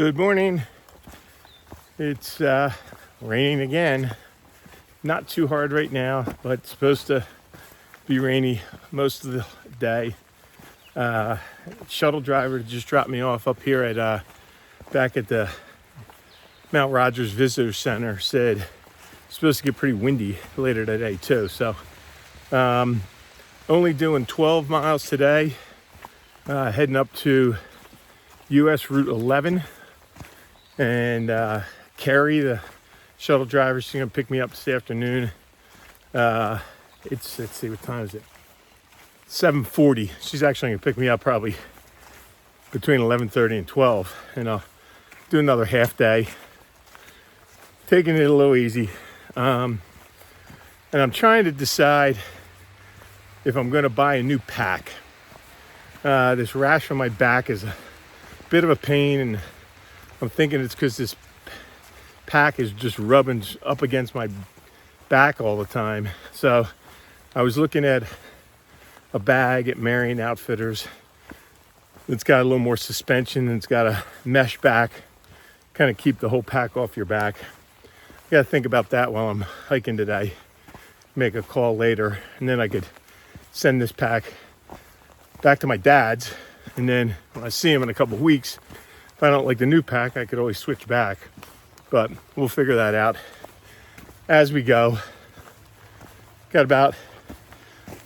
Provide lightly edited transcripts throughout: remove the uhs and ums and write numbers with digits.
Good morning. It's raining again. Not too hard right now, but it's supposed to be rainy most of the day. Shuttle driver just dropped me off up here at back at the Mount Rogers Visitor Center. Said it's supposed to get pretty windy later today too. So only doing 12 miles today. Heading up to US Route 11. And Carrie, the shuttle driver, she's gonna pick me up this afternoon. Let's see, what time is it? 7:40. She's actually gonna pick me up probably between 11:30 and 12, and I'll do another half day, taking it a little easy. And I'm trying to decide if I'm gonna buy a new pack. This rash on my back is a bit of a pain, and I'm thinking it's because this pack is just rubbing up against my back all the time. So I was looking at a bag at Marion Outfitters. It's got a little more suspension, and it's got a mesh back, kind of keep the whole pack off your back. I gotta think about that while I'm hiking today. Make a call later, and then I could send this pack back to my dad's, and then when I see him in a couple of weeks, if I don't like the new pack, I could always switch back. But we'll figure that out as we go. Got about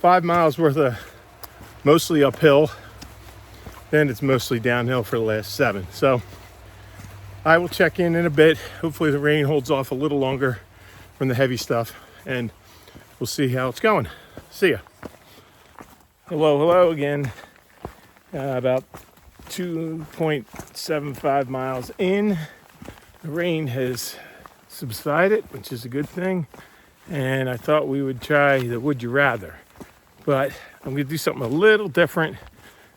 5 miles worth of mostly uphill. Then it's mostly downhill for the last 7. So I will check in a bit. Hopefully the rain holds off a little longer from the heavy stuff, and we'll see how it's going. See ya. Hello again. About 2.75 miles in. The rain has subsided, which is a good thing. And I thought we would try the Would You Rather. But I'm going to do something a little different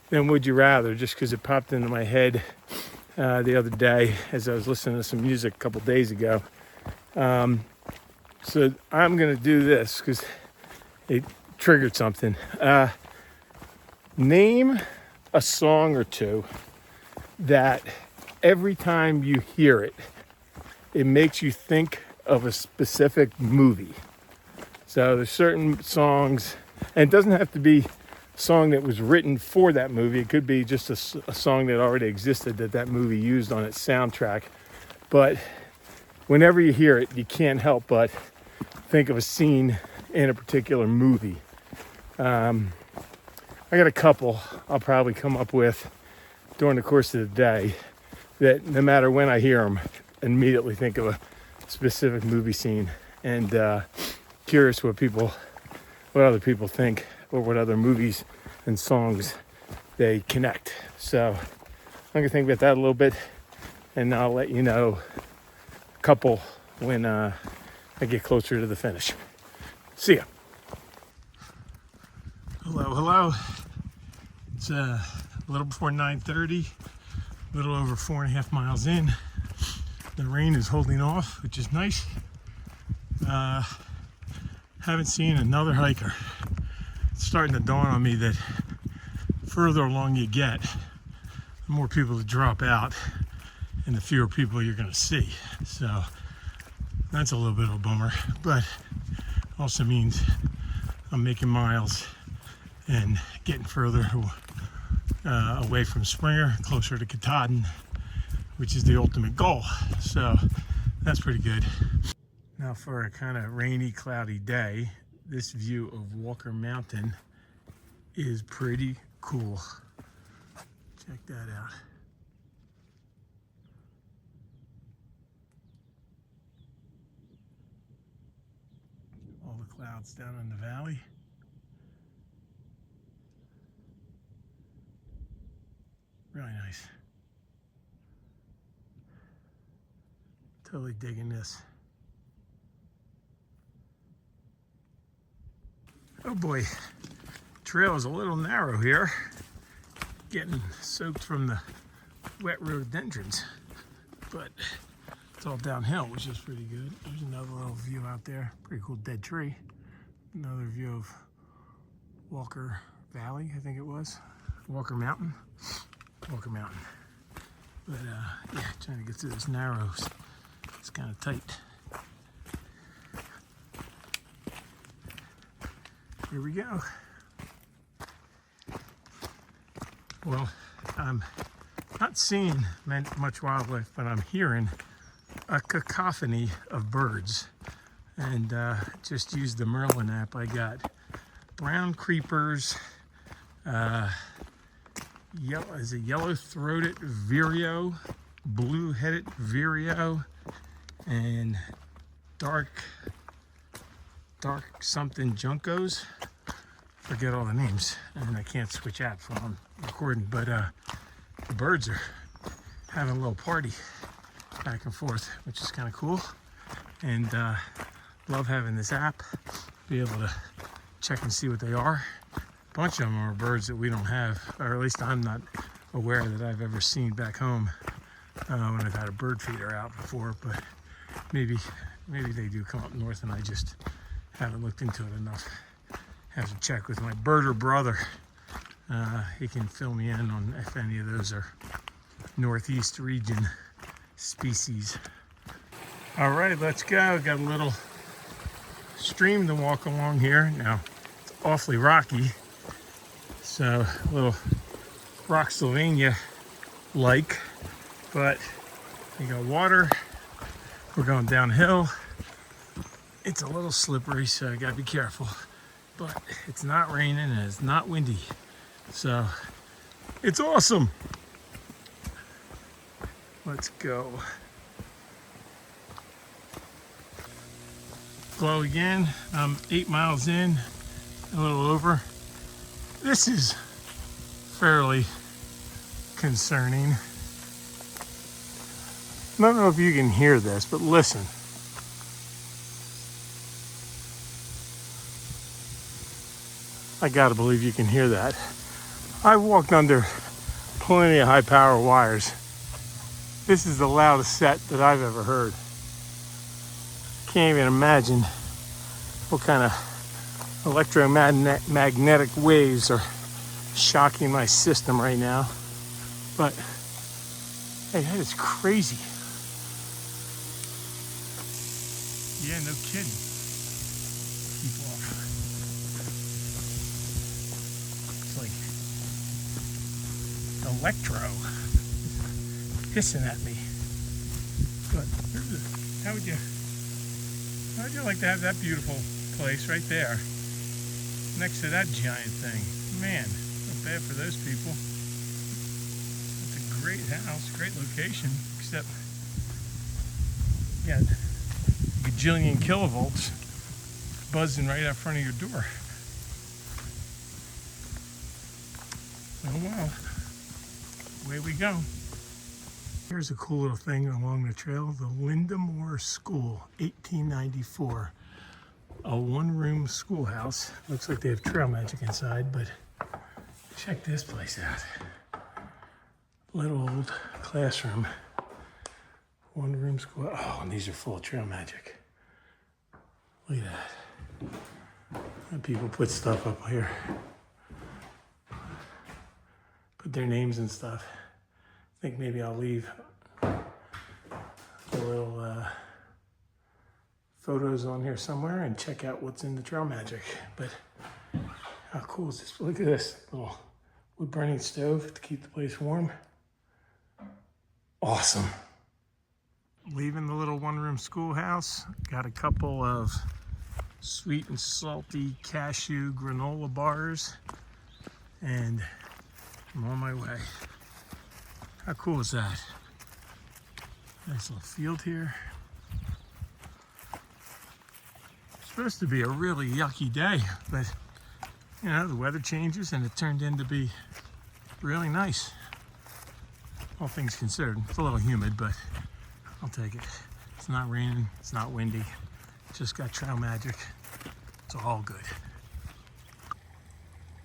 than Would You Rather, just because it popped into my head the other day as I was listening to some music a couple days ago. So I'm going to do this because it triggered something. Name a song or two that every time you hear it, it makes you think of a specific movie. So there's certain songs, and it doesn't have to be a song that was written for that movie. It could be just a song that already existed that movie used on its soundtrack. But whenever you hear it, you can't help but think of a scene in a particular movie. I got a couple I'll probably come up with during the course of the day that no matter when I hear them, immediately think of a specific movie scene. And curious what other people think, or what other movies and songs they connect. So I'm gonna think about that a little bit, and I'll let you know a couple when I get closer to the finish. See ya. Hello. It's a little before 9:30, a little over 4.5 miles in. The rain is holding off, which is nice. Haven't seen another hiker. It's starting to dawn on me that further along you get, the more people that drop out and the fewer people you're going to see. So that's a little bit of a bummer, but also means I'm making miles and getting further away from Springer, closer to Katahdin, which is the ultimate goal. So that's pretty good. Now for a kind of rainy, cloudy day, this view of Walker Mountain is pretty cool. Check that out. All the clouds down in the valley. Really nice. Totally digging this. Oh boy, trail is a little narrow here. Getting soaked from the wet rhododendrons, but it's all downhill, which is pretty good. There's another little view out there. Pretty cool dead tree. Another view of Walker Valley, I think it was. Walker Mountain. But yeah, trying to get through this narrows. It's kind of tight. Here we go. Well, I'm not seeing much wildlife, but I'm hearing a cacophony of birds. And just used the Marion app. I got brown creepers, yellow-throated vireo, blue-headed vireo, and dark something juncos. Forget all the names, and I can't switch apps while I'm recording. But the birds are having a little party back and forth, which is kind of cool. And love having this app, be able to check and see what they are. A bunch of them are birds that we don't have, or at least I'm not aware that I've ever seen back home when I've had a bird feeder out before, but maybe they do come up north and I just haven't looked into it enough. Have to check with my birder brother. He can fill me in on if any of those are northeast region species. All right, let's go. Got a little stream to walk along here. Now, it's awfully rocky, so a little Rocksylvania-like, but you got water. We're going downhill. It's a little slippery, so I gotta be careful, but it's not raining and it's not windy, so it's awesome. Let's go. Glow again. I'm 8 miles in, a little over. This is fairly concerning. I don't know if you can hear this, but listen. I gotta believe you can hear that. I've walked under plenty of high power wires. This is the loudest set that I've ever heard. Can't even imagine what kind of electromagnetic waves are shocking my system right now. But hey, that is crazy. Yeah, no kidding. Keep off. It's like electro hissing at me. But how'd you like to have that beautiful place right there next to that giant thing? Man, not bad for those people. It's a great house, great location, except you got a gajillion kilovolts buzzing right out front of your door. Oh well, away we go. Here's a cool little thing along the trail, the Lindamore School, 1894. A one-room schoolhouse. Looks like they have trail magic inside, but check this place out. Little old classroom. One-room school. Oh, and these are full of trail magic. Look at that. And people put stuff up here. Put their names and stuff. I think maybe I'll leave a little photos on here somewhere and check out what's in the trail magic. But how cool is this? Look at this little wood burning stove to keep the place warm. Awesome. Leaving the little one-room schoolhouse. Got a couple of sweet and salty cashew granola bars, and I'm on my way. How cool is that? Nice little field here. It's supposed to be a really yucky day, but you know, the weather changes and it turned in to be really nice. All things considered. It's a little humid, but I'll take it. It's not raining, it's not windy. Just got trail magic. It's all good.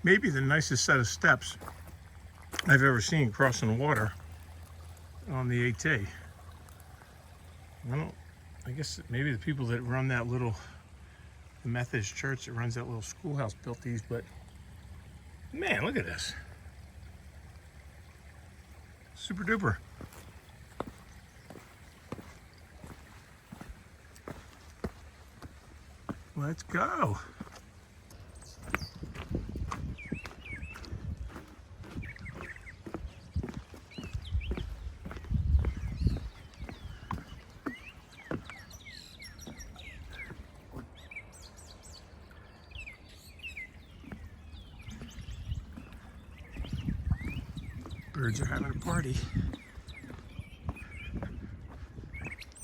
Maybe the nicest set of steps I've ever seen crossing the water on the AT. I guess maybe the people that run that little, the Methodist church that runs that little schoolhouse built these, but man, look at this. Super duper. Let's go. Birds are having a party.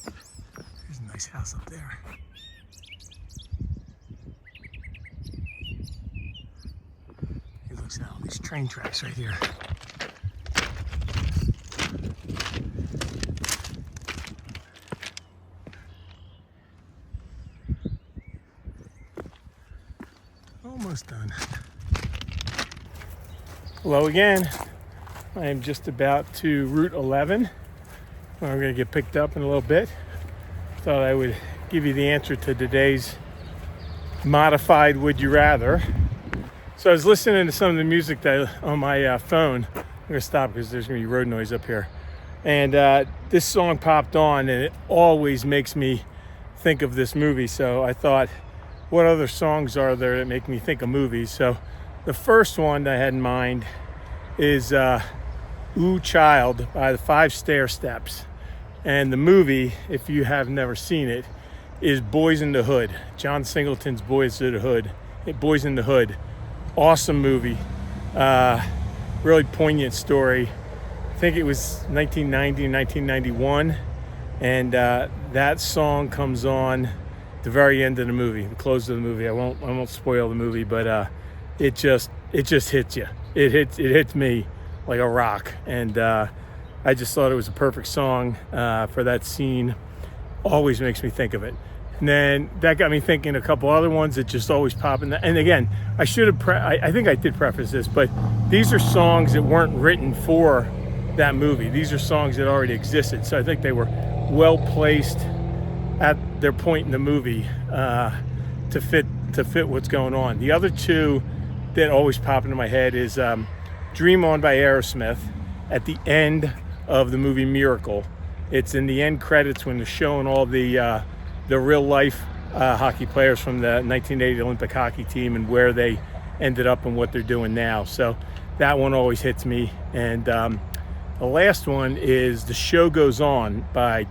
There's a nice house up there. He looks at all these train tracks right here. Almost done. Hello again. I am just about to Route 11. I'm going to get picked up in a little bit. Thought I would give you the answer to today's modified Would You Rather. So I was listening to some of the music that on my phone. I'm going to stop because there's going to be road noise up here. And this song popped on, and it always makes me think of this movie. So I thought, what other songs are there that make me think of movies? So the first one that I had in mind is Ooh Child by the Five Stair Steps. And the movie, if you have never seen it, is Boys in the Hood. John Singleton's Boys in the Hood. Boys in the Hood. Awesome movie. Really poignant story. I think it was 1990, 1991. And that song comes on at the very end of the movie, the close of the movie. I won't spoil the movie, but it just hits you. It hits me like a rock, and I just thought it was a perfect song for that scene. Always makes me think of it. And then that got me thinking a couple other ones that just always pop in. And again, I should have I think I did preface this, but these are songs that weren't written for that movie. These are songs that already existed, so I think they were well placed at their point in the movie to fit what's going on. The other two that always pop into my head is Dream On by Aerosmith at the end of the movie Miracle. It's in the end credits when they're showing all the real life hockey players from the 1980 Olympic hockey team and where they ended up and what they're doing now. So that one always hits me. And the last one is The Show Goes On by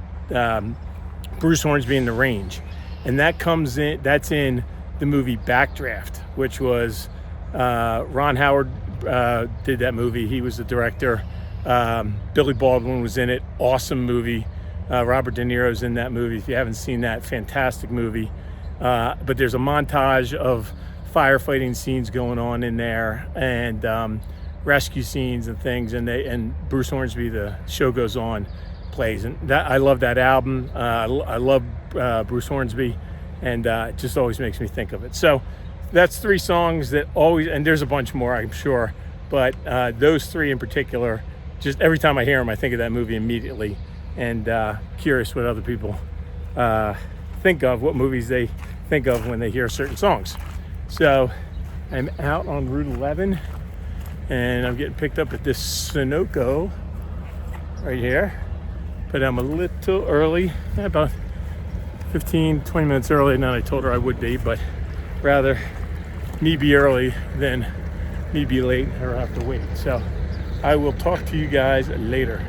Bruce Hornsby and the Range. And that's in the movie Backdraft, which was Ron Howard did that movie. He was the director. Billy Baldwin was in it. Awesome movie. Robert De Niro's in that movie. If you haven't seen that, fantastic movie. But there's a montage of firefighting scenes going on in there, and rescue scenes and things. And Bruce Hornsby, The Show Goes On, plays. And that, I love that album. I love Bruce Hornsby, and it just always makes me think of it. So that's three songs that always, and there's a bunch more, I'm sure, but those three in particular, just every time I hear them, I think of that movie immediately. And curious what other people think of, what movies they think of when they hear certain songs. So I'm out on Route 11, and I'm getting picked up at this Sunoco right here. But I'm a little early, about 15, 20 minutes earlier than I told her I would be, but rather me be early than me be late or have to wait. So I will talk to you guys later.